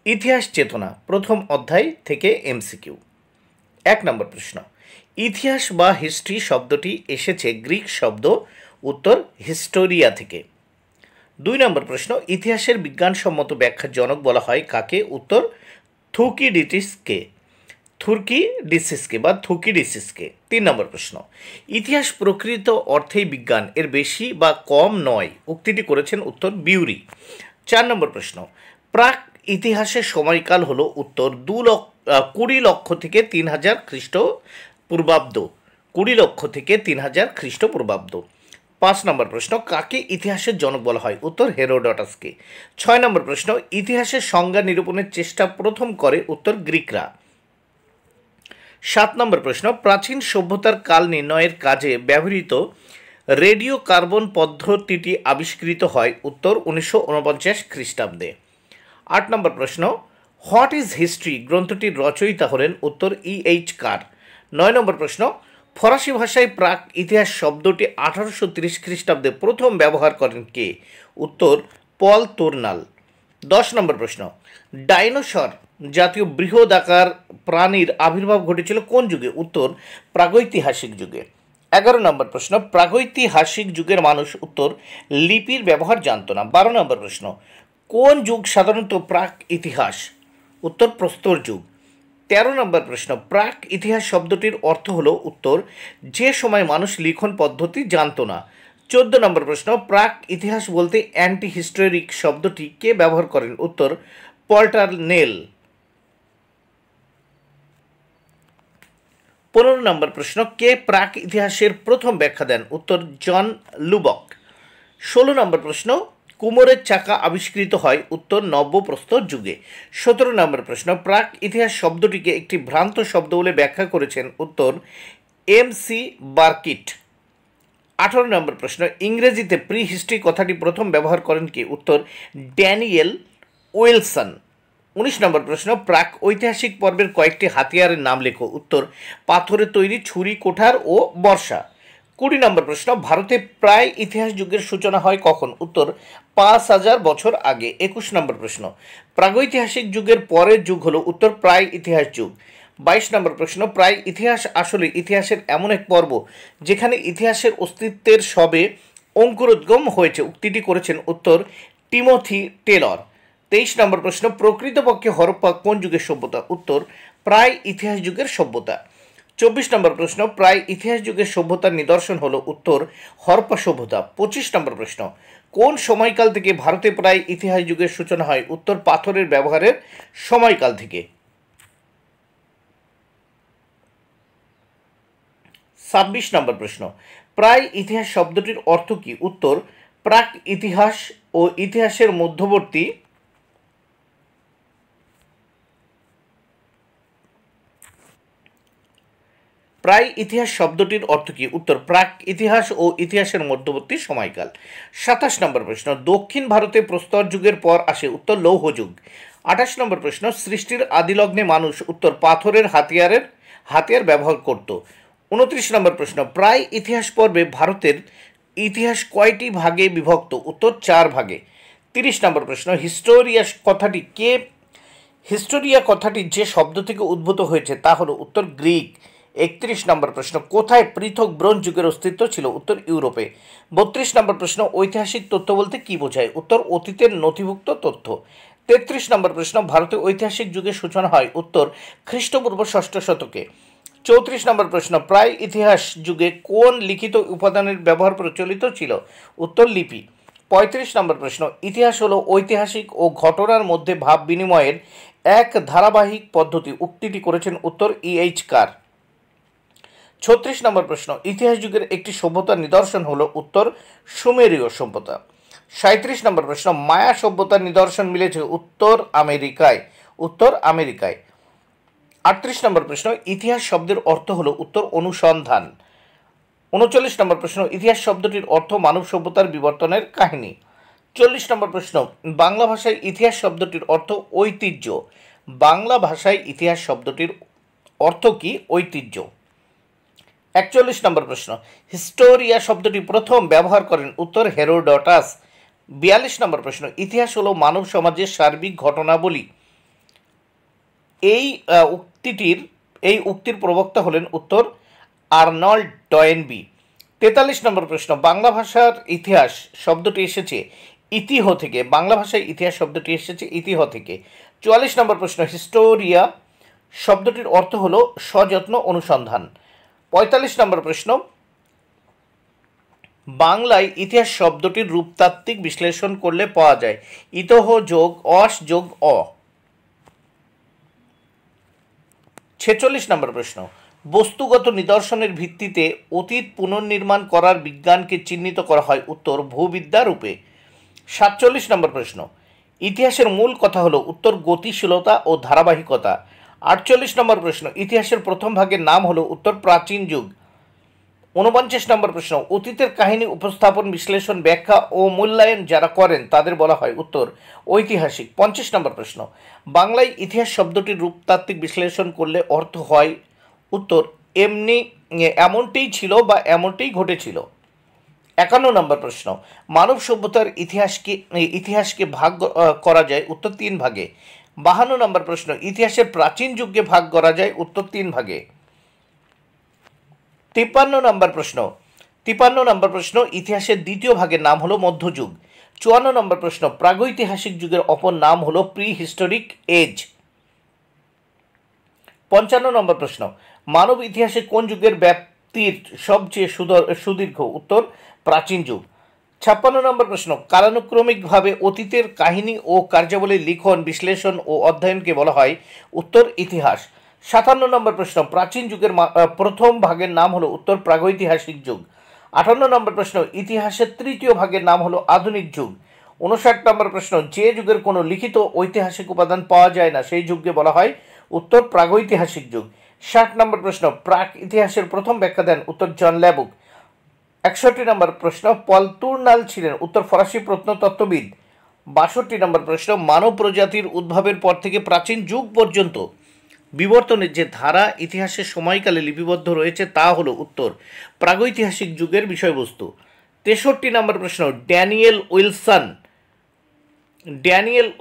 ইতিহাস চেতনা প্রথম অধ্যায় থেকে এমসিকিউ। 1 নম্বর প্রশ্ন, ইতিহাস বা হিস্ট্রি শব্দটি এসেছে গ্রিক শব্দ উত্তর হিস্টোরিয়া থেকে। 2 নম্বর প্রশ্ন, ইতিহাসের বিজ্ঞানসম্মত ব্যাখ্যার জনক বলা হয় কাকে? উত্তর থুকিডিসিসকে বা থুকিডিসিসকে। 3 নম্বর প্রশ্ন, ইতিহাস প্রকৃত অর্থেই বিজ্ঞান, এর বেশি বা কম নয় উক্তিটি করেছেন উত্তর বিউরি। 4 নম্বর প্রশ্ন, প্রাক ইতিহাসের সময়কাল হলো উত্তর 20 লক্ষ থেকে 3000 খ্রিস্টপূর্বাব্দ। 20 লক্ষ থেকে 3000 খ্রিস্টপূর্বাব্দ। 5 নম্বর প্রশ্ন, কাকে ইতিহাসের জনক বলা হয়? উত্তর হেরোডটাসকে। 6 নম্বর প্রশ্ন, ইতিহাসের সংজ্ঞা নিরূপণের চেষ্টা প্রথম করে? উত্তর গ্রিকরা। 7 নম্বর প্রশ্ন, প্রাচীন সভ্যতার কাল নির্ণয়ের কাজে ব্যবহৃত রেডিও কার্বন পদ্ধতিটি আবিষ্কৃত হয়? উত্তর 1949 খ্রিস্টাব্দে। 8 নম্বর প্রশ্ন, হোয়াট ইজ হিস্ট্রি গ্রন্থটির রচয়িতা হলেন? উত্তর E.H. কার। 9 নম্বর প্রশ্ন, ফরাসি ভাষায় প্রাক ইতিহাস শব্দটি 1830 খ্রিস্টাব্দে প্রথম ব্যবহার করেন কে? উত্তর পল তোর্নাল। 10 নম্বর প্রশ্ন, ডাইনোসর জাতীয় বৃহদাকার প্রাণীর আবির্ভাব ঘটেছিল কোন যুগে? উত্তর প্রাগৈতিহাসিক যুগে। 11 নম্বর প্রশ্ন, প্রাগৈতিহাসিক যুগের মানুষ উত্তর লিপির ব্যবহার জানত না। 12 নম্বর প্রশ্ন, কোন যুগ সাধারণত প্রাক ইতিহাস? উত্তর প্রস্তর যুগ। 13 নম্বর প্রশ্ন, প্রাক ইতিহাস শব্দটির অর্থ হলো? উত্তর যে সময় মানুষ লিখন পদ্ধতি জানত না। 14 নম্বর প্রশ্ন, প্রাক ইতিহাস বলতে অ্যান্টি হিস্টোরিক শব্দটি কে ব্যবহার করেন? উত্তর পল্টারনেল। 15 নম্বর প্রশ্ন, কে প্রাক ইতিহাসের প্রথম ব্যাখ্যা দেন? উত্তর জন লুবক। 16 নম্বর প্রশ্ন, কুমোরের চাকা আবিষ্কৃত হয়? উত্তর নব্যপ্রস্তর যুগে। 17 নম্বর প্রশ্ন, প্রাক ইতিহাস শব্দটিকে একটি ভ্রান্ত শব্দ বলে ব্যাখ্যা করেছেন? উত্তর M.C. বার্কিট। 18 নম্বর প্রশ্ন, ইংরেজিতে প্রি হিস্ট্রি কথাটি প্রথম ব্যবহার করেন কে? উত্তর ড্যানিয়েল উইলসন। 19 নম্বর প্রশ্ন, প্রাক ঐতিহাসিক পর্বের কয়েকটি হাতিয়ারের নাম লেখো। উত্তর পাথরের তৈরি ছুরি, কোঠার ও বর্ষা। 20 নম্বর প্রশ্ন, ভারতে প্রায় ইতিহাস যুগের সূচনা হয় কখন? উত্তর 5000 বছর আগে। 21 নম্বর প্রশ্ন, প্রাগৈতিহাসিক যুগের পরের যুগ হলো? উত্তর প্রায় ইতিহাস যুগ। 22 নম্বর প্রশ্ন, প্রায় ইতিহাস আসলে ইতিহাসের এমন এক পর্ব যেখানে ইতিহাসের অস্তিত্বের সবে অঙ্কুরোদ্গম হয়েছে উক্তিটি করেছেন? উত্তর টিমোথি টেলর। 23 নম্বর প্রশ্ন, প্রকৃতপক্ষে হরপ্পা কোন যুগের সভ্যতা? উত্তর প্রায় ইতিহাস যুগের সভ্যতা। 24 নম্বর প্রশ্ন, প্রায় ইতিহাস যুগের সভ্যতার নিদর্শন হলো? উত্তর হরপ্পা সভ্যতা। 25 নম্বর প্রশ্ন, কোন সময়কাল থেকে ভারতে প্রায় ইতিহাস যুগের সূচনা হয়? উত্তর পাথরের ব্যবহারের সময়কাল থেকে। 26 নম্বর প্রশ্ন, প্রায় ইতিহাস শব্দটির অর্থ কি? উত্তর প্রাক ইতিহাস ও ইতিহাসের মধ্যবর্তী প্রায় ইতিহাস শব্দটির অর্থ কি? উত্তর প্রাক ইতিহাস ও ইতিহাসের মধ্যবর্তী সময়কাল। 27 নম্বর প্রশ্ন, দক্ষিণ ভারতে প্রস্তর যুগের পর আসে? উত্তর লৌহ যুগ। 28 নম্বর প্রশ্ন, সৃষ্টির আদিলগ্নে মানুষ উত্তর পাথরের হাতিয়ার ব্যবহার করত। 29 নম্বর প্রশ্ন, প্রায় ইতিহাস পর্বে ভারতের ইতিহাস কয়টি ভাগে বিভক্ত? উত্তর 4 ভাগে। 30 নম্বর প্রশ্ন, হিস্টোরিয়া কথাটি যে শব্দ থেকে উদ্ভূত হয়েছে তা হলো? উত্তর গ্রিক। 31 নম্বর প্রশ্ন, কোথায় পৃথক ব্রোঞ্জ যুগের অস্তিত্ব ছিল? উত্তর ইউরোপে। 32 নম্বর প্রশ্ন, ঐতিহাসিক তথ্য বলতে কি বোঝায়? উত্তর অতীতের নথিভুক্ত তথ্য। 33 নম্বর প্রশ্ন, ভারতে ঐতিহাসিক যুগের সূচনা হয়? উত্তর খ্রিস্টপূর্ব 6ষ্ঠ শতকে। 34 নম্বর প্রশ্ন, প্রায় ইতিহাস যুগে কোন লিখিত উপাদানের ব্যবহার প্রচলিত ছিল? উত্তর লিপি। 35 নম্বর প্রশ্ন, ইতিহাস হলো ঐতিহাসিক ও ঘটনার মধ্যে ভাব বিনিময়ের এক ধারাবাহিক পদ্ধতি উক্তিটি করেছেন? উত্তর E.H. কার। 36 নম্বর প্রশ্ন, ইতিহাস যুগের একটি সভ্যতার নিদর্শন হলো? উত্তর সুমেরীয় সভ্যতা। 37 নম্বর প্রশ্ন, মায়া সভ্যতার নিদর্শন মিলেছে? উত্তর আমেরিকায়। 38 নম্বর প্রশ্ন, ইতিহাস শব্দের অর্থ হলো? উত্তর অনুসন্ধান। 39 নম্বর প্রশ্ন, ইতিহাস শব্দটির অর্থ মানব সভ্যতার বিবর্তনের কাহিনী। 40 নম্বর প্রশ্ন, বাংলা ভাষায় ইতিহাস শব্দটির অর্থ ঐতিহ্য। বাংলা ভাষায় ইতিহাস শব্দটির অর্থ কি? ঐতিহ্য। 41 নম্বর প্রশ্ন, হিস্টোরিয়া শব্দটি প্রথম ব্যবহার করেন? উত্তর হেরোডটাস। 42 নম্বর প্রশ্ন, ইতিহাস হলো মানব সমাজের সার্বিক ঘটনাবলী। এই উক্তির প্রবক্তা হলেন উত্তর আর্নল্ড টয়েনবি। 43 নম্বর প্রশ্ন, বাংলা ভাষার ইতিহাস শব্দটি এসেছে ইতিহ থেকে। বাংলা ভাষায় ইতিহাস শব্দটি এসেছে ইতিহ থেকে। 44 নম্বর প্রশ্ন, হিস্টোরিয়া শব্দটির অর্থ হলো সযত্ন অনুসন্ধান। 45 নম্বর প্রশ্ন, বাংলায় ইতিহাস শব্দটির রূপতাত্ত্বিক বিশ্লেষণ করলে পাওয়া যায় ইতহ যোগ অস যোগ অ। 46 নম্বর প্রশ্ন, বস্তুগত নিদর্শনের ভিত্তিতে অতীত পুনর্নির্মাণ করার বিজ্ঞানকে চিহ্নিত করা হয় উত্তর ভূবিদ্যা রূপে। 47 নম্বর প্রশ্ন, ইতিহাসের মূল কথা হলো উত্তর গতিশীলতা ও ধারাবাহিকতা। 48 নম্বর প্রশ্ন, ইতিহাসের প্রথম ভাগের নাম হলো উত্তর প্রাচীন যুগ। 49 নম্বর প্রশ্ন, অতীতের কাহিনী উপস্থাপন, বিশ্লেষণ, ব্যাখ্যা ও মূল্যায়ন যারা করেন তাদের বলা হয় উত্তর ঐতিহাসিক। 50 নম্বর প্রশ্ন, বাংলায় ইতিহাস শব্দটির রূপতাত্ত্বিক বিশ্লেষণ করলে অর্থ হয় উত্তর এমনটিই ছিল বা এমনটিই ঘটেছিল। 51 নম্বর প্রশ্ন, মানব সভ্যতার ইতিহাসকে ভাগ করা যায় উত্তর 3 ভাগে। 52 নম্বর প্রশ্ন, ইতিহাসের প্রাচীন যুগকে ভাগ করা যায় উত্তর 3 ভাগে। 53 নম্বর প্রশ্ন, ইতিহাসের দ্বিতীয় ভাগের নাম হলো মধ্যযুগ। 54 নম্বর প্রশ্ন, প্রাগৈতিহাসিক যুগের অপর নাম হলো প্রি হিস্টোরিক এজ। 55 নম্বর প্রশ্ন, মানব ইতিহাসে কোন যুগের ব্যাপ্তির সবচেয়ে সুদীর্ঘ উত্তর প্রাচীন যুগ। 56 নম্বর প্রশ্ন, কালানুক্রমিকভাবে অতীতের কাহিনী ও কার্যাবলীর লিখন, বিশ্লেষণ ও অধ্যয়নকে বলা হয় উত্তর ইতিহাস। 57 নম্বর প্রশ্ন, প্রাচীন যুগের প্রথম ভাগের নাম হলো উত্তর প্রাগৈতিহাসিক যুগ। 58 নম্বর প্রশ্ন, ইতিহাসের তৃতীয় ভাগের নাম হলো আধুনিক যুগ। 59 নম্বর প্রশ্ন, যে যুগের কোনো লিখিত ঐতিহাসিক উপাদান পাওয়া যায় না সেই যুগকে বলা হয় উত্তর প্রাগৈতিহাসিক যুগ। 60 নম্বর প্রশ্ন, প্রাক ইতিহাসের প্রথম ব্যাখ্যা দেন উত্তর জন ল্যাবুক। 61 নম্বর প্রশ্ন, পল তুর্নাল ছিলেন উত্তর ফরাসি প্রত্নতত্ত্ববিদ। 62 নম্বর প্রশ্ন, মানব প্রজাতির উদ্ভবের পর থেকে প্রাচীন যুগ পর্যন্ত বিবর্তনের যে ধারা ইতিহাসের সময়কালে লিপিবদ্ধ রয়েছে তা হলো উত্তর প্রাগৈতিহাসিক যুগের বিষয়বস্তু। 63 নম্বর প্রশ্ন, ড্যানিয়েল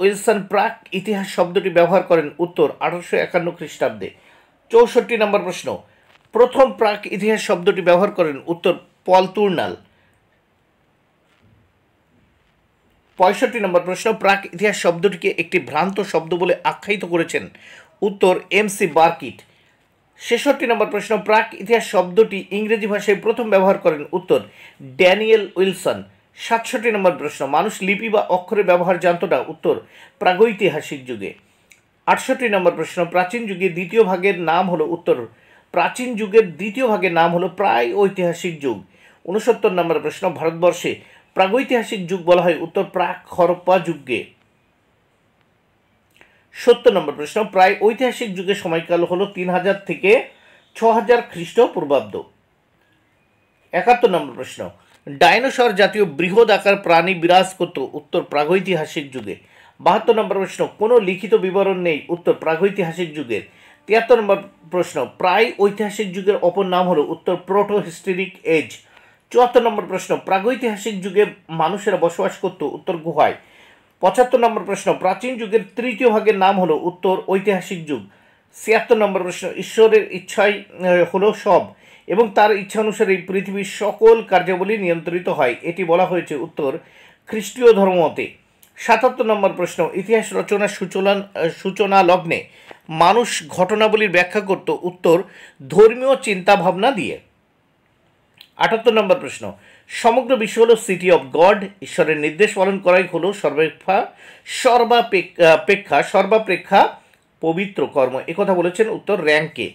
উইলসন প্রাক ইতিহাস শব্দটি ব্যবহার করেন উত্তর 1851 খ্রিস্টাব্দে। 64 নম্বর প্রশ্ন, প্রথম প্রাক ইতিহাস শব্দটি ব্যবহার করেন উত্তর পল তুর্নাল। 65 নম্বর প্রশ্ন, প্রাক ইতিহাস শব্দটিকে একটি ভ্রান্ত শব্দ বলে আখ্যায়িত করেছেন উত্তর MC বার্কিট। 66 নম্বর প্রশ্ন, প্রাক ইতিহাস শব্দটি ইংরেজি ভাষায় প্রথম ব্যবহার করেন উত্তর ড্যানিয়েল উইলসন। 67 নম্বর প্রশ্ন, মানুষ লিপি বা অক্ষরের ব্যবহার জানত না উত্তর প্রাগৈতিহাসিক যুগে। 68 নম্বর প্রশ্ন, প্রাচীন যুগের দ্বিতীয় ভাগের নাম হলো প্রায় ঐতিহাসিক যুগ। 69 নম্বর প্রশ্ন, ভারতবর্ষে প্রাগৈতিহাসিক যুগ বলা হয় উত্তর প্রাক হরপ্পা যুগকে। 70 নম্বর প্রশ্ন, প্রায় ঐতিহাসিক যুগের সময়কাল হলো 3000 থেকে 6000 খ্রিস্টপূর্বাব্দ। 71 নম্বর প্রশ্ন, ডাইনোসর জাতীয় বৃহৎ আকার প্রাণী বিরাজ করত উত্তর প্রাগৈতিহাসিক যুগে। 72 নম্বর প্রশ্ন, কোনো লিখিত বিবরণ নেই উত্তর প্রাগৈতিহাসিক যুগের। 73 নম্বর প্রশ্ন, প্রায় ঐতিহাসিক যুগের অপর নাম হলো উত্তর প্রোটো হিস্টোরিক এজ। 74 নম্বর প্রশ্ন, প্রাগৈতিহাসিক যুগে মানুষেরা বসবাস করত উত্তর গুহায়। 75 নম্বর প্রশ্ন, প্রাচীন যুগের তৃতীয় ভাগের নাম হলো উত্তর ঐতিহাসিক যুগ। 76 নম্বর প্রশ্ন, ঈশ্বরের ইচ্ছাই হলো সব এবং তার ইচ্ছা অনুসারে পৃথিবীর সকল কার্যাবলী নিয়ন্ত্রিত হয়, এটি বলা হয়েছে উত্তর খ্রিস্টীয় ধর্মমতে। 77 নম্বর প্রশ্ন, ইতিহাস রচনার সূচনা লগ্নে মানুষ ঘটনাবলীর ব্যাখ্যা করত উত্তর ধর্মীয় চিন্তাভাবনা দিয়ে। 78 নম্বর প্রশ্ন, সমগ্র বিশ্ব হলো সিটি অফ গড, ঈশ্বরের নির্দেশ পালন করাই হলো সর্বাপেক্ষা পবিত্র কর্ম, একথা বলেছেন উত্তর র্যাঙ্কে।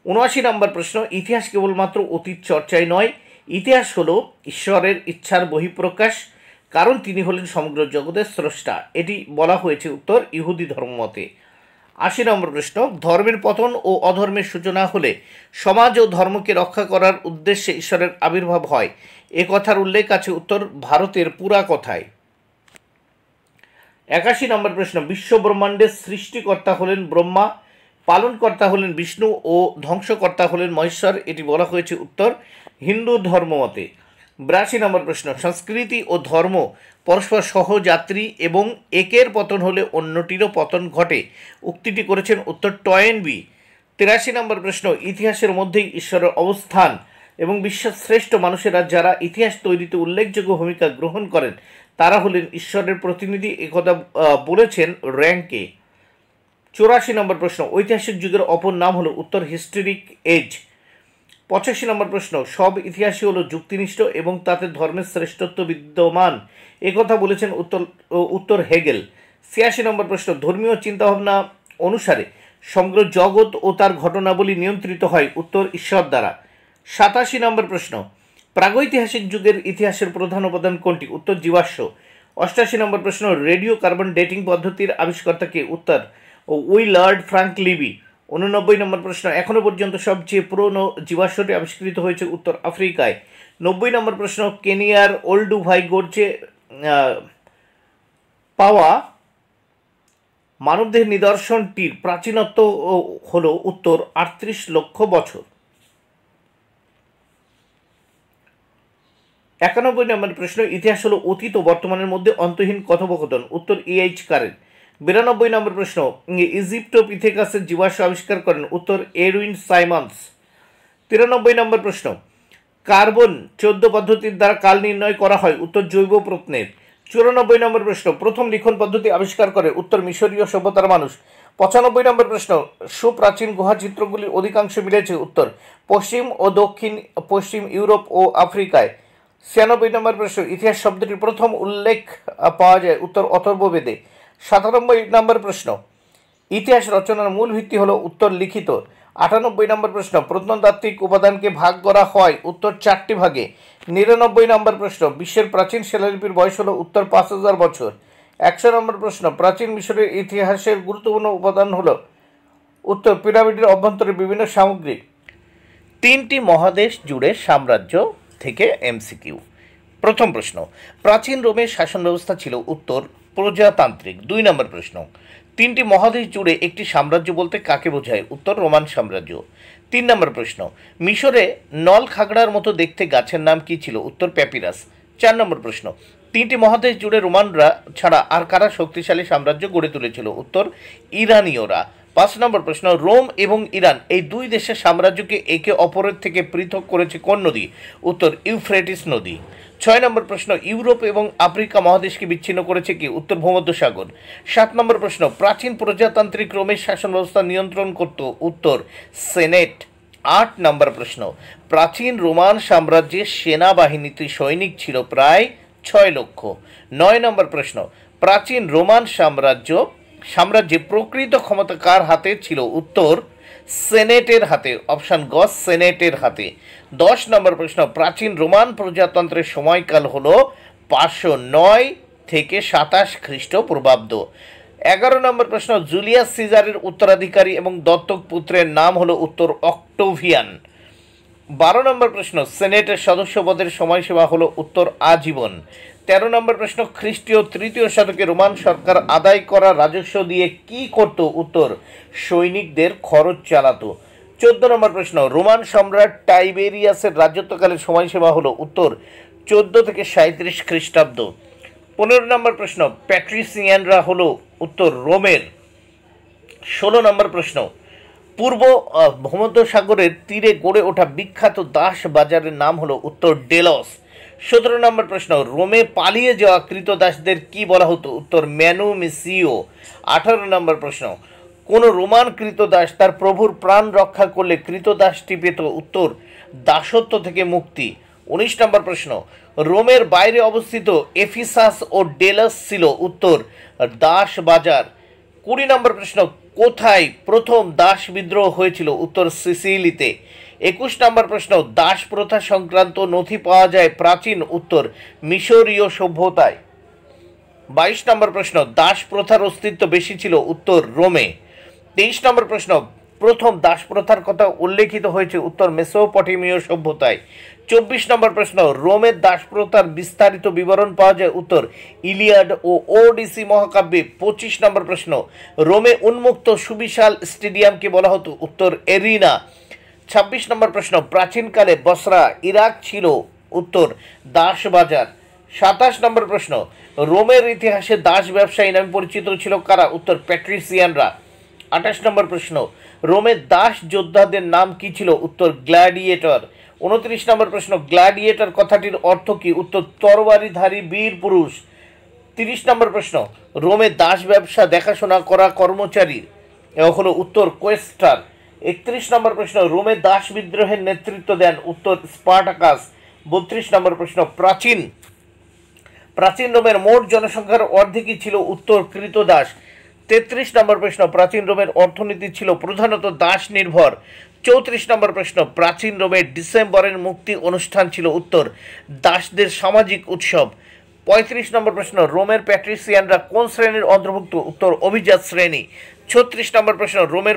79 নম্বর প্রশ্ন, ইতিহাস কেবলমাত্র অতীত চর্চাই নয়, ইতিহাস হলো ঈশ্বরের ইচ্ছার বহিঃপ্রকাশ, কারণ তিনি হলেন সমগ্র জগতের স্রষ্টা, এটি বলা হয়েছে উত্তর ইহুদি ধর্মমতে। 80 নম্বর প্রশ্ন, ধর্মের পতন ও অধর্মের সূচনা হলে সমাজ ও ধর্মকে রক্ষা করার উদ্দেশ্যে ঈশ্বরের আবির্ভাব হয়, এ কথার উল্লেখ আছে উত্তর ভারতের পুরা কথায়। 81 নম্বর প্রশ্ন, বিশ্ব ব্রহ্মাণ্ডের সৃষ্টিকর্তা হলেন ব্রহ্মা, পালনকর্তা হলেন বিষ্ণু ও ধ্বংসকর্তা হলেন মহেশ্বর, এটি বলা হয়েছে উত্তর হিন্দু ধর্মমতে। 82 নম্বর প্রশ্ন, সংস্কৃতি ও ধর্ম পরস্পর সহযাত্রী এবং একের পতন হলে অন্যটিরও পতন ঘটে, উক্তিটি করেছেন উত্তর টয়েনবি। 83 নম্বর প্রশ্ন, ইতিহাসের মধ্যেই ঈশ্বরের অবস্থান এবং বিশ্বের শ্রেষ্ঠ মানুষেরা যারা ইতিহাস তৈরিতে উল্লেখযোগ্য ভূমিকা গ্রহণ করেন তারা হলেন ঈশ্বরের প্রতিনিধি, একথা বলেছেন র্যাঙ্কে। 84 নম্বর প্রশ্ন, ঐতিহাসিক যুগের অপর নাম হলো উত্তর হিস্টোরিক এজ। 85 নম্বর প্রশ্ন, সব ইতিহাসই হলো যুক্তিনিষ্ঠ এবং তাতে ধর্মের শ্রেষ্ঠত্ব বিদ্যমান, একথা বলেছেন উত্তর হেগেল। 86 নম্বর প্রশ্ন, ধর্মীয় চিন্তাভাবনা অনুসারে সমগ্র জগৎ ও তার ঘটনাবলী নিয়ন্ত্রিত হয় উত্তর ঈশ্বর দ্বারা। 87 নম্বর প্রশ্ন, প্রাগৈতিহাসিক যুগের ইতিহাসের প্রধান উপাদান কোনটি, উত্তর জীবাশ্ম। 88 নম্বর প্রশ্ন, রেডিও কার্বন ডেটিং পদ্ধতির আবিষ্কর্তাকে, উত্তর উইলার্ড ফ্রাঙ্ক লিবি। 89 নম্বর প্রশ্ন, এখনো পর্যন্ত সবচেয়ে পুরনো জীবাশ্মটি আবিষ্কৃত হয়েছে উত্তর আফ্রিকায়। 90 নম্বর প্রশ্ন, কেনিয়ার ওল্ডুভাই গোর্জে পাওয়া মানবদেহের নিদর্শনটির প্রাচীনত্ব হল উত্তর 38 লক্ষ বছর। 91 নম্বর প্রশ্ন, ইতিহাস হলো অতীত ও বর্তমানের মধ্যে অন্তহীন কথোপকথন, উত্তর EH কারেন। 92 নম্বর প্রশ্ন, ইজিপ্টোপিথেকাসের জীবাশ্ম আবিষ্কার করেন, উত্তর এরউইন সাইমন্স। 93 নম্বর প্রশ্ন, কার্বন 14 পদ্ধতির দ্বারা কাল নির্ণয় করা হয়, উত্তর জৈব প্রত্নের। 94 নম্বর প্রশ্ন, প্রথম লিখন পদ্ধতি আবিষ্কার করে, উত্তর মিশরীয় সভ্যতার মানুষ। 95 নম্বর প্রশ্ন, সুপ্রাচীন গুহা চিত্রগুলি অধিকাংশ মিলেছে, উত্তর পশ্চিম ও দক্ষিণ পশ্চিম ইউরোপ ও আফ্রিকায়। 96 নম্বর প্রশ্ন, ইতিহাস শব্দটির প্রথম উল্লেখ পাওয়া যায়, উত্তর অথর্ববেদে। 97 নম্বর প্রশ্ন, ইতিহাস রচনার মূল ভিত্তি হলো, উত্তর লিখিত। 98 নম্বর প্রশ্ন, প্রত্নতাত্ত্বিক উপাদানকে ভাগ করা হয়, উত্তর 4টি ভাগে। 99 নম্বর প্রশ্ন, বিশ্বের প্রাচীন শিলালিপির বয়স হলো, উত্তর 5000 বছর। 100 নম্বর প্রশ্ন, প্রাচীন মিশরের ইতিহাসের গুরুত্বপূর্ণ উপাদান হলো, উত্তর পিরামিডের অভ্যন্তরে বিভিন্ন সামগ্রী। 3টি মহাদেশ জুড়ে সাম্রাজ্য থেকে MCQ। প্রথম প্রশ্ন, প্রাচীন রোমের শাসন ব্যবস্থা ছিল, উত্তর প্রজাতান্ত্রিক। 2 নম্বর প্রশ্ন, 3টি মহাদেশ জুড়ে একটি সাম্রাজ্য বলতে কাকে বোঝায়, উত্তর রোমান সাম্রাজ্য। 3 নম্বর প্রশ্ন, মিশরে নল খাগড়ার মতো দেখতে গাছের নাম কি ছিল, উত্তর প্যাপিরাস। 4 নম্বর প্রশ্ন, 3টি মহাদেশ জুড়ে রোমানরা ছাড়া আর কারা শক্তিশালী সাম্রাজ্য গড়ে তুলেছিল, উত্তর ইরানীয়রা। 5 নম্বর প্রশ্ন, রোম এবং ইরান এই দুই দেশের সাম্রাজ্যকে একে অপরের থেকে পৃথক করেছে কোন নদী, উত্তর ইউফ্রেটিস নদী। 6 নম্বর প্রশ্ন, ইউরোপ এবং আফ্রিকা মহাদেশকে বিচ্ছিন্ন করেছে কি, উত্তর ভূমধ্যসাগর। 7 নম্বর প্রশ্ন, প্রাচীন প্রজাতান্ত্রিক রোমের শাসন ব্যবস্থা নিয়ন্ত্রণ করত, উত্তর সেনেট। 8 নম্বর প্রশ্ন, প্রাচীন রোমান সাম্রাজ্যের সেনাবাহিনীতে সৈনিক ছিল প্রায় 6 লক্ষ। 9 নম্বর প্রশ্ন, প্রাচীন রোমান সাম্রাজ্যে প্রকৃত ক্ষমতা কার হাতে ছিল, উত্তর সেনেটের হাতে, অপশান গ সেনেটের হাতে। 10 নম্বর প্রশ্ন, প্রাচীন রোমান প্রজাতন্ত্রের সময়কাল হল 509 থেকে 27 খ্রিস্টপূর্বাব্দ। 11 নম্বর প্রশ্ন, জুলিয়াস সিজারের উত্তরাধিকারী এবং দত্তক পুত্রের নাম হলো, উত্তর অক্টোভিয়ান। 12 নম্বর প্রশ্ন, সেনেটের সদস্যপদের সময়সীমা হলো, উত্তর আজীবন। 13 নম্বর প্রশ্ন, খ্রিস্টীয় 3য় শতকে রোমান সরকার আদায় করা রাজস্ব দিয়ে কি করত, উত্তর সৈনিকদের খরচ চালাতো। 14 নম্বর প্রশ্ন, রোমান সম্রাট টাইবেরিয়াসের রাজত্বকালের সময়সীমা হলো, উত্তর 14 থেকে 37 খ্রিস্টাব্দ। 15 নম্বর প্রশ্ন, প্যাট্রিসিয়ানরা হলো, উত্তর রোমের। 16 নম্বর প্রশ্ন, পূর্ব ভূমধ্যসাগরের তীরে গড়ে ওঠা বিখ্যাত দাস বাজারের নাম হলো, উত্তর ডেলস। 17 নম্বর প্রশ্ন, রোমে পালিয়ে যাওয়া কৃতদাসদের কি বলা হতো, উত্তর ম্যানুমিসিও। 18 নম্বর প্রশ্ন, কোন রোমান কৃতদাস তার প্রভুর প্রাণ রক্ষা করলে কৃতদাসটি পেত, উত্তর দাসত্ব থেকে মুক্তি। 19 নম্বর প্রশ্ন, রোমের বাইরে অবস্থিত এফিসাস ও ডেলাস ছিল, উত্তর দাস বাজার। 20 নম্বর প্রশ্ন, কোথায় প্রথম দাস বিদ্রোহ হয়েছিল, উত্তর সিসিলিতে। 21 নম্বর প্রশ্ন, দাস প্রথা সংক্রান্ত নথি পাওয়া যায় প্রাচীন, উত্তর মিশরীয় সভ্যতায়। 22 নম্বর প্রশ্ন, দাস প্রথার অস্তিত্ব বেশি ছিল, উত্তর রোমে। 23 নম্বর প্রশ্ন, প্রথম দাস প্রথার কথা উল্লেখিত হয়েছে, উত্তর মেসোপটেমীয় সভ্যতায়। 24 নম্বর প্রশ্ন, রোমের দাস প্রথার বিস্তারিত বিবরণ পাওয়া যায়, উত্তর ইলিয়াড ও ওডিসি মহাকাব্যে। 25 নম্বর প্রশ্ন, রোমে উন্মুক্ত সুবিশাল স্টেডিয়ামকে বলা হতো, উত্তর এরিনা। 26 নম্বর প্রশ্ন, প্রাচীনকালে বসরা ইরাক ছিল, উত্তর দাস বাজার। 27 নম্বর প্রশ্ন, রোমের ইতিহাসে দাস ব্যবসায়ী নামে পরিচিত ছিল কারা? উত্তর প্যাট্রিসিয়ানরা। 28 নম্বর প্রশ্ন, রোমের দাস যোদ্ধাদের নাম কি ছিল? উত্তর গ্ল্যাডিয়েটর। 29 নম্বর প্রশ্ন, গ্ল্যাডিয়েটর কথাটির অর্থ কি? উত্তর তরবারিধারী বীর পুরুষ। 30 নম্বর প্রশ্ন, রোমে দাস ব্যবসা দেখাশোনা করা কর্মচারী হলো উত্তর কোয়েস্টার। 31 নম্বর প্রশ্ন, রোমে দাস বিদ্রোহের নেতৃত্ব দেন? উত্তর স্পার্টাকাস। 32 নম্বর প্রশ্ন, প্রাচীন রোমের মোট জনসংখ্যার অর্ধেকই ছিল উত্তর কৃতদাস। 33 নম্বর প্রশ্ন, প্রাচীন রোমের অর্থনীতি ছিল প্রধানত দাস নির্ভর। 34 নম্বর প্রশ্ন, প্রাচীন রোমের ডিসেম্বরের মুক্তি অনুষ্ঠান ছিল? উত্তর দাসদের সামাজিক উৎসব। 35 নম্বর প্রশ্ন, রোমের প্যাট্রিসিয়ানরা কোন শ্রেণীর অন্তর্ভুক্ত? উত্তর অভিজাত শ্রেণী। 36 নম্বর প্রশ্ন, রোমের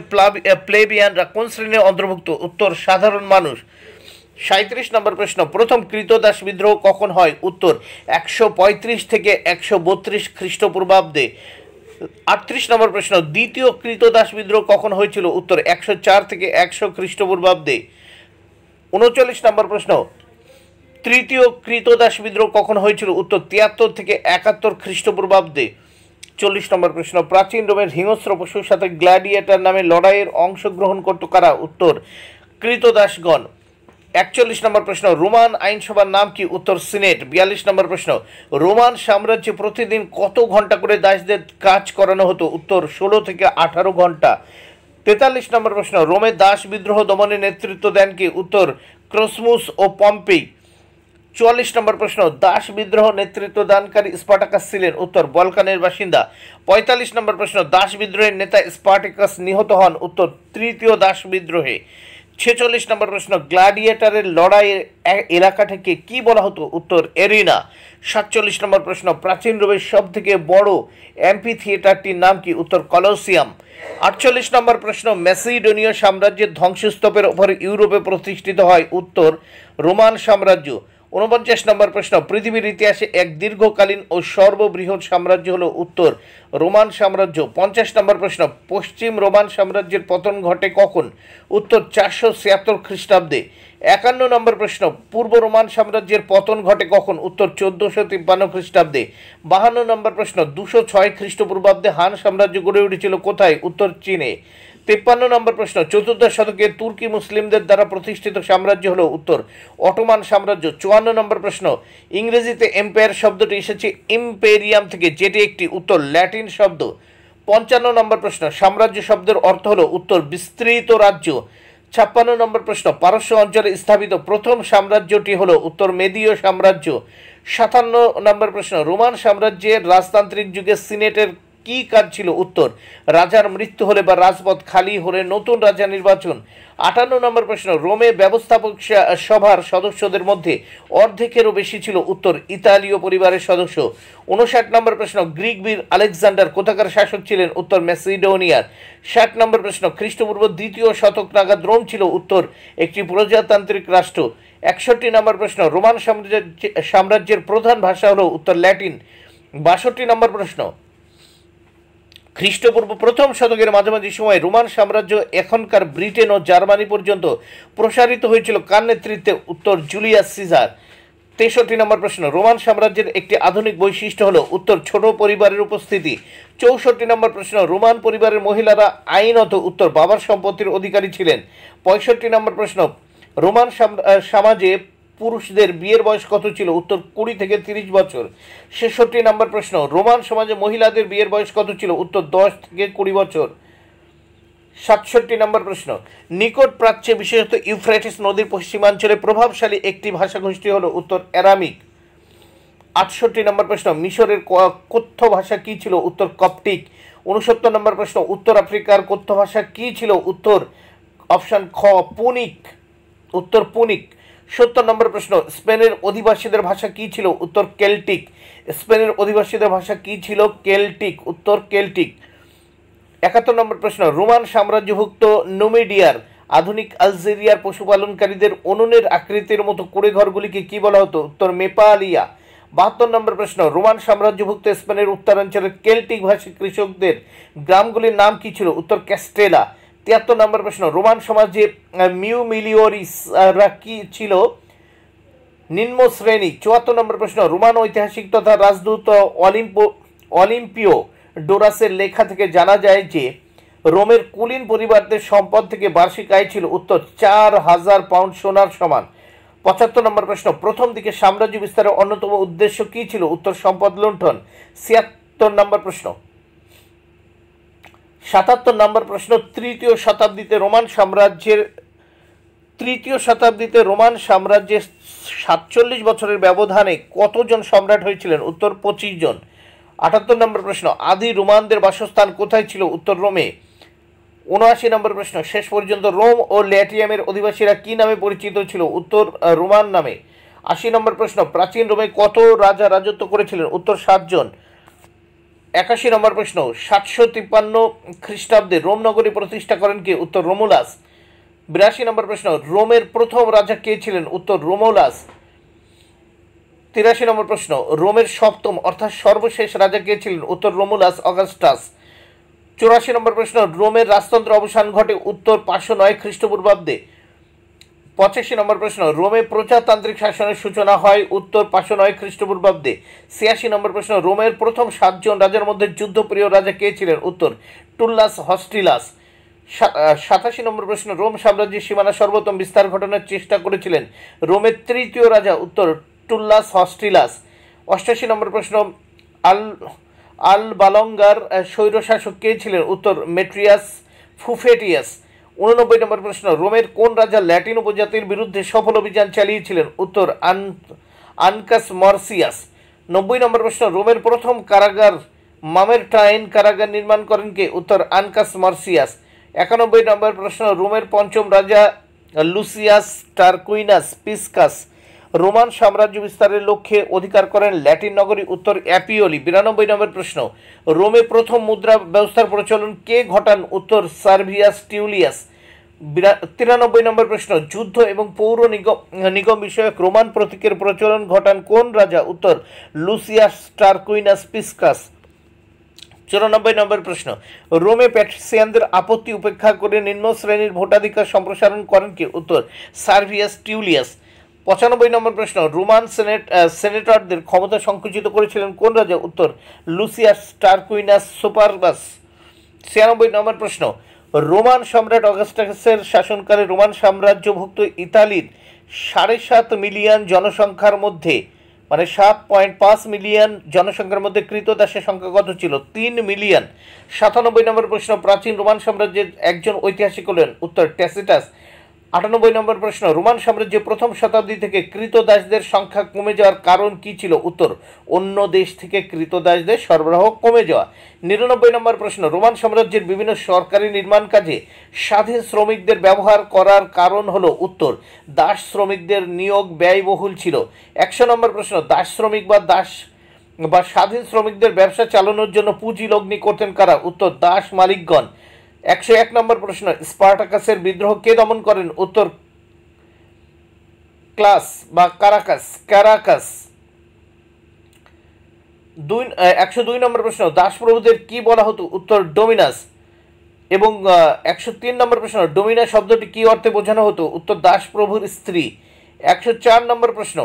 প্লেবিয়ানরা কোন শ্রেণীর অন্তর্ভুক্ত? উত্তর সাধারণ মানুষ। 37 নম্বর প্রশ্ন, প্রথম কৃতদাস বিদ্রোহ কখন হয়? উত্তর 135 থেকে 132 খ্রিস্টপূর্বাব্দে। 38 নম্বর প্রশ্ন, দ্বিতীয় কৃতদাস বিদ্রোহ কখন হয়েছিল? উত্তর 104 থেকে 100 খ্রিস্টপূর্বাব্দে। 39 নম্বর প্রশ্ন, তৃতীয় কৃতদাস বিদ্রোহ কখন হয়েছিল? উত্তর 73 থেকে 71 খ্রিস্টপূর্বাব্দে। 40 নম্বর প্রশ্ন, প্রাচীন রোমের হিংস্র পশুর সাথে গ্ল্যাডিয়েটর নামে লড়াইয়ের অংশগ্রহণ করত কারা? উত্তর কৃতদাসগণ। 41 নম্বর প্রশ্ন, রোমান আইনসভার নাম কি? উত্তর সিনেট। 42 নম্বর প্রশ্ন, রোমান সাম্রাজ্যে প্রতিদিন কত ঘন্টা করে দাসদের কাজ করানো হতো? উত্তর 16 থেকে 18 ঘন্টা। 43 নম্বর প্রশ্ন, রোমে দাস বিদ্রোহ দমনে নেতৃত্ব দেন কি? উত্তর ক্রসমুস ও পম্পেই। 44 নম্বর প্রশ্ন, দাস বিদ্রোহ নেতৃত্ব দানকারী স্পার্টাকাস ছিলেন? উত্তর বলকানের বাসিন্দা। 45 নম্বর প্রশ্ন, দাস বিদ্রোহের নেতা স্পার্টাকাস নিহত হন? উত্তর তৃতীয় দাস বিদ্রোহে। 46 নম্বর প্রশ্ন, গ্ল্যাডিয়েটরের লড়াইয়ের এলাকাটাকে কি বলা হতো? উত্তর এরিনা। 47 নম্বর প্রশ্ন, প্রাচীন রোমের সব থেকে বড় অ্যাম্পি থিয়েটারটির নাম কি? উত্তর কলোসিয়াম। 48 নম্বর প্রশ্ন, ম্যাসিডোনীয় সাম্রাজ্যের ধ্বংসস্তূপের ওপর ইউরোপে প্রতিষ্ঠিত হয়? উত্তর রোমান সাম্রাজ্য। 49 নম্বর প্রশ্ন, পৃথিবীর ইতিহাসে এক দীর্ঘকালীন ও সর্ববৃহৎ সাম্রাজ্য হলো? উত্তর রোমান সাম্রাজ্য। 50 নম্বর প্রশ্ন, পশ্চিম রোমান সাম্রাজ্যের পতন ঘটে কখন? উত্তর 476 খ্রিস্টাব্দে। 51 নম্বর প্রশ্ন, পূর্ব রোমান সাম্রাজ্যের পতন ঘটে কখন? উত্তর 1453 খ্রিস্টাব্দে। 52 নম্বর প্রশ্ন, 206 খ্রিস্টপূর্বাব্দে হান সাম্রাজ্য গড়ে উঠেছিল কোথায়? উত্তর চীনে। 53 নম্বর প্রশ্ন, চতুর্দশ শতকে তুর্কি মুসলিমদের দ্বারা প্রতিষ্ঠিত সাম্রাজ্য হলো? উত্তর অটোমান সাম্রাজ্য। 54 নম্বর প্রশ্ন, ইংরেজিতে এম্পায়ার শব্দটি এসেছে ইম্পেরিয়াম থেকে, যেটি একটি উত্তর ল্যাটিন শব্দ। 55 নম্বর প্রশ্ন, সাম্রাজ্য শব্দের অর্থ হলো? উত্তর বিস্তৃত রাজ্য। 56 নম্বর প্রশ্ন, পারস্য অঞ্চলে স্থাপিত প্রথম সাম্রাজ্যটি হলো? উত্তর মেদীয় সাম্রাজ্য। 57 নম্বর প্রশ্ন, রোমান সাম্রাজ্যের রাজতান্ত্রিক যুগে সিনেটের কি কাজ ছিল? উত্তর রাজার মৃত্যু হলে বা রাজপথ খালি হলে নতুন রাজা নির্বাচন। 58 নম্বর প্রশ্ন, রোমে ব্যবস্থাপক সভার সদস্যদের মধ্যে অর্ধেকেরও বেশি ছিল? উত্তর ইতালীয় পরিবারের সদস্য। 59 নম্বর প্রশ্ন, গ্রিক বীর আলেকজান্ডার কোথাকার শাসক ছিলেন? উত্তর ম্যাসিডোনিয়ার। 60 নম্বর প্রশ্ন, খ্রিস্টপূর্ব 2য় শতক নাগাদ রোম ছিল? উত্তর একটি প্রজাতান্ত্রিক রাষ্ট্র। 61 নম্বর প্রশ্ন, রোমান সাম্রাজ্যের প্রধান ভাষা হলো? উত্তর ল্যাটিন। 62 নম্বর প্রশ্ন, খ্রিস্টপূর্ব প্রথম শতকের মাঝামাঝি সময়ে রোমান সাম্রাজ্য এখনকার ব্রিটেন ও জার্মানি পর্যন্ত প্রসারিত হয়েছিল কার নেতৃত্বে? উত্তর জুলিয়াস সিজার। 63 নম্বর প্রশ্ন, রোমান সাম্রাজ্যের একটি আধুনিক বৈশিষ্ট্য হলো? উত্তর ছোট পরিবারের উপস্থিতি। 64 নম্বর প্রশ্ন, রোমান পরিবারের মহিলারা আইনত? উত্তর বাবার সম্পত্তির অধিকারী ছিলেন। 65 নম্বর প্রশ্ন, রোমান সমাজে পুরুষদের বিয়ের বয়স কত ছিল? উত্তর 20 থেকে 30 বছর। 66 নম্বর প্রশ্ন, রোমান সমাজে মহিলাদের বিয়ের বয়স কত ছিল? উত্তর 10 থেকে 20 বছর। 67 নম্বর প্রশ্ন, নিকট প্রাচ্যে বিশেষত ইউফ্রেটিস নদীর পশ্চিমাঞ্চলে প্রভাবশালী একটি ভাষাগোষ্ঠী হলো? উত্তর অ্যারামিক। 68 নম্বর প্রশ্ন, মিশরের কথ্য ভাষা কি ছিল? উত্তর কপটিক। 69 নম্বর প্রশ্ন, উত্তর আফ্রিকার কথ্য ভাষা কি ছিল? উত্তর অপশন খ পুনিক। উত্তর পুনিক। 70 নম্বর প্রশ্ন, স্পেনের অধিবাসীদের ভাষা কি ছিল? উত্তর কেল্টিক। স্পেনের অধিবাসীদের ভাষা কি ছিল? কেল্টিক। উত্তর কেল্টিক। 71 নম্বর প্রশ্ন, রোমান সাম্রাজ্যভুক্ত নুমিডিয়ার আধুনিক আলজেরিয়ার পশুপালনকারীদের উনুনের আকৃতির মতো কুড়ে ঘরগুলিকে কি বলা হতো? উত্তর মেপালিয়া। 72 নম্বর প্রশ্ন, রোমান সাম্রাজ্যভুক্ত স্পেনের উত্তরাঞ্চলের কেল্টিক ভাষী কৃষকদের গ্রামগুলির নাম কি ছিল? উত্তর ক্যাস্টেলা। 73 নম্বর প্রশ্ন, রোমান সমাজে মিউমিলিওরিসরা কি ছিল? নিম্ন শ্রেণী। 74 নম্বর প্রশ্ন, রোমান ঐতিহাসিক তথা রাজদূত অলিম্পিও ডোরাসের লেখা থেকে জানা যায় যে রোমের কুলীন পরিবারদের সম্পদ থেকে বার্ষিক আয় ছিল উত্তর 4000 পাউন্ড সোনার সমান। 75 নম্বর প্রশ্ন, প্রথম দিকে সাম্রাজ্য বিস্তারের অন্যতম উদ্দেশ্য কি ছিল উত্তর সম্পদ লুণ্ঠন। 77 নম্বর প্রশ্ন, 77 নম্বর প্রশ্ন, তৃতীয় শতাব্দীতে রোমান সাম্রাজ্যের 47 বছরের ব্যবধানে কতজন সম্রাট হয়েছিলেন উত্তর 25 জন। 78 নম্বর প্রশ্ন, আদি রোমানদের বাসস্থান কোথায় ছিল উত্তর রোমে। 79 নম্বর প্রশ্ন, শেষ পর্যন্ত রোম ও ল্যাটিয়ামের অধিবাসীরা কি নামে পরিচিত ছিল উত্তর রোমান নামে। 80 নম্বর প্রশ্ন, প্রাচীন রোমে কত রাজা রাজত্ব করেছিলেন উত্তর 7 জন। 81 নম্বর প্রশ্ন, 753 খ্রিস্টাব্দে রোম নগরী প্রতিষ্ঠা করেন কে উত্তর রোমুলাস। 82 নম্বর প্রশ্ন, রোমের প্রথম রাজা কে ছিলেন উত্তর রোমুলাস। 83 নম্বর প্রশ্ন, রোমের সপ্তম অর্থাৎ সর্বশেষ রাজা কে ছিলেন উত্তর রোমুলাস অগাস্টাস। 84 নম্বর প্রশ্ন, রোমের রাজতন্ত্র অবসান ঘটে উত্তর 509 খ্রিস্টপূর্বাব্দে। 85 নম্বর প্রশ্ন, রোমে প্রজাতান্ত্রিক শাসনের সূচনা হয় উত্তর 509 খ্রিস্টপূর্বাব্দে। 86 নম্বর প্রশ্ন, রোমের প্রথম 7 জন রাজার মধ্যে যুদ্ধপ্রিয় রাজা কে ছিলেন উত্তর টুল্লাস হস্টিলাস। 87 নম্বর প্রশ্ন, রোম সাম্রাজ্যের সীমানা সর্বোত্তম বিস্তার ঘটানোর চেষ্টা করেছিলেন রোমের তৃতীয় রাজা উত্তর টুল্লাস হস্টিলাস। 88 নম্বর প্রশ্ন, আল বালঙ্গার স্বৈরশাসক কে ছিলেন উত্তর মেট্রিয়াস ফুফেটিয়াস। 89 নম্বর প্রশ্ন, রোমের কোন রাজা ল্যাটিন উপজাতির বিরুদ্ধে সফল অভিযান চালিয়েছিলেন উত্তর আনকাস মর্সিয়াস। 90 নম্বর প্রশ্ন, রোমের প্রথম কারাগার মামেরটাইন কারাগার নির্মাণ করেন কে উত্তর আনকাস মর্সিয়াস। 91 নম্বর প্রশ্ন, রোমের পঞ্চম রাজা লুসিয়াস টারকুইনাস পিসকাস রোমান সাম্রাজ্য বিস্তারের লক্ষ্যে অধিকার করেন ল্যাটিন নগরী উত্তর অ্যাপিওলি। 92 নম্বর প্রশ্ন, রোমে প্রথম মুদ্রা ব্যবস্থার প্রচলন কে ঘটান উত্তর সার্ভিয়াস টিউলিয়াস। 93 নম্বর প্রশ্ন, যুদ্ধ এবং পৌর নিগম বিষয়ক রোমান প্রতীকের প্রচলন ঘটান কোন রাজা উত্তর লুসিয়াস টারকুইনাস পিসকাস। 94 নম্বর প্রশ্ন, রোমে প্যাট্রিসিয়ানদের আপত্তি উপেক্ষা করে নিম্ন শ্রেণীর ভোটাধিকার সম্প্রসারণ করেন কে উত্তর সার্ভিয়াস টিউলিয়াস। 95 নম্বর প্রশ্ন, রোমান সেনেটরদের ক্ষমতা সংকুচিত করেছিলেন কোন রাজা উত্তর লুসিয়াস টারকুইনাস সুপারবাস। 96 নম্বর প্রশ্ন, রোমান সম্রাট অগাস্টাসের শাসনকালে রোমান সাম্রাজ্যভুক্ত ইতালির 7.5 মিলিয়ন জনসংখ্যার মধ্যে 7.5 মিলিয়ন জনসংখ্যার মধ্যে কৃতদাসের সংখ্যা কত ছিল 3 মিলিয়ন। 97 নম্বর প্রশ্ন, প্রাচীন রোমান সাম্রাজ্যের একজন ঐতিহাসিক হলেন উত্তর ট্যাসিটাস। 98 নম্বর প্রশ্ন, রোমান সাম্রাজ্যের প্রথম শতাব্দী থেকে কৃতদাসদের সংখ্যা কমে যাওয়ার কারণ কি ছিল উত্তর অন্য দেশ থেকে কৃতদাসদের সরবরাহ কমে যাওয়া। 99 নম্বর প্রশ্ন, রোমান সাম্রাজ্যের বিভিন্ন সরকারি নির্মাণ কাজে স্বাধীন শ্রমিকদের ব্যবহার করার কারণ হলো উত্তর দাস শ্রমিকদের নিয়োগ ব্যয়বহুল ছিল। 100 নম্বর প্রশ্ন, দাস শ্রমিক বা স্বাধীন শ্রমিকদের ব্যবসা চালানোর জন্য পুঁজি লগ্নি করতেন কারা উত্তর দাস মালিকগণ। 101 নম্বর প্রশ্ন, স্পার্টাকাসের বিদ্রোহ কে দমন করেন উত্তর ক্যারাকাস। 102 নম্বর প্রশ্ন, দাসপ্রভুদের কি বলা হতো উত্তর ডোমিনাস। এবং 103 নম্বর প্রশ্ন, ডোমিনা শব্দটি কি অর্থে বোঝানো হতো উত্তর দাসপ্রভুর স্ত্রী। 104 নম্বর প্রশ্ন,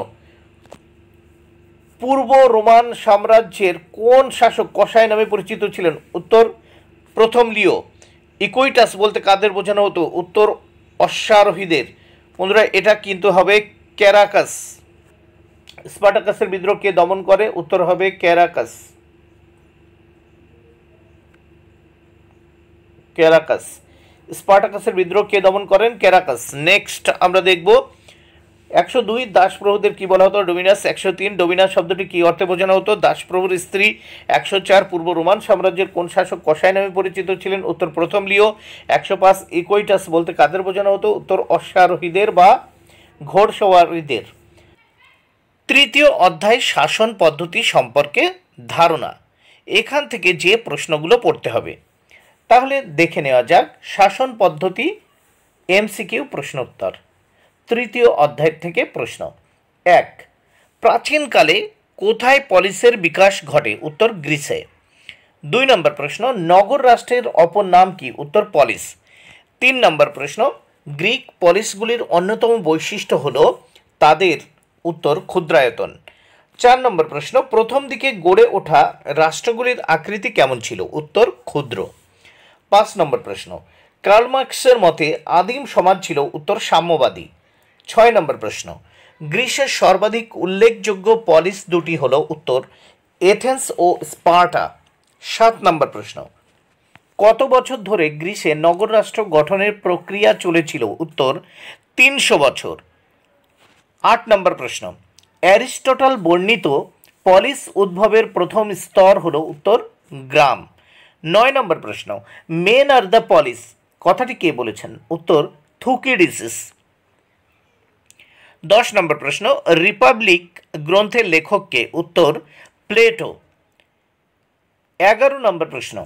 পূর্ব রোমান সাম্রাজ্যের কোন শাসক কসাই নামে পরিচিত ছিলেন উত্তর প্রথম লিও। ইকুইটাস বলতে কাদের বোঝানো হতো উত্তর অশ্বারোহীদের। বন্ধুরা এটা কিন্তু হবে ক্যারাকাস। স্পার্টাকাসের বিদ্রোহ কে দমন করে উত্তর হবে ক্যারাকাস। স্পার্টাকাসের বিদ্রোহ কে দমন করেন ক্যারাকাস। নেক্সট আমরা দেখব 102 দাসপ্রভুদের কি বলা হতো ডোমিনাস। 103 ডোমিনাস শব্দটি কি অর্থে বোঝানো হতো দাসপ্রভুর স্ত্রী। 104 পূর্ব রোমান সাম্রাজ্যের কোন শাসক কসাই নামে পরিচিত ছিলেন উত্তর প্রথম লিও। 105 ইকুইটাস বলতে কাদের বোঝানো হতো উত্তর অশ্বারোহীদের বা ঘোড়সওয়ারীদের। তৃতীয় অধ্যায় শাসন পদ্ধতি সম্পর্কে ধারণা। এখান থেকে যে প্রশ্নগুলো পড়তে হবে তাহলে দেখে নেওয়া যাক। শাসন পদ্ধতি এমসিকিউ প্রশ্নোত্তর। তৃতীয় অধ্যায় থেকে প্রশ্ন। 1. প্রাচীনকালে কোথায় পলিসের বিকাশ ঘটে উত্তর গ্রিসে। 2 নম্বর প্রশ্ন, নগর রাষ্ট্রের অপর নাম কি উত্তর পলিস। 3 নম্বর প্রশ্ন, গ্রিক পলিসগুলির অন্যতম বৈশিষ্ট্য হল তাদের উত্তর ক্ষুদ্রায়তন। 4 নম্বর প্রশ্ন, প্রথম দিকে গড়ে ওঠা রাষ্ট্রগুলির আকৃতি কেমন ছিল? উত্তর ক্ষুদ্র। 5 নম্বর প্রশ্ন, কার্ল মার্কসের মতে আদিম সমাজ ছিল? উত্তর সাম্যবাদী। 6 নম্বর প্রশ্ন, গ্রিসের সর্বাধিক উল্লেখযোগ্য পলিস দুটি হল? উত্তর এথেন্স ও স্পার্টা। 7 নম্বর প্রশ্ন, কত বছর ধরে গ্রিসে নগর রাষ্ট্র গঠনের প্রক্রিয়া চলেছিল? উত্তর 300 বছর। 8 নম্বর প্রশ্ন, অ্যারিস্টটল বর্ণিত পলিস উদ্ভবের প্রথম স্তর হল? উত্তর গ্রাম। 9 নম্বর প্রশ্ন, মেন আর দ্য পলিস কথাটি কে বলেছেন? উত্তর থুকিডিসিস। 10 নম্বর প্রশ্ন, রিপাবলিক গ্রন্থের লেখক কে? উত্তর প্লেটো। 11 নম্বর প্রশ্ন,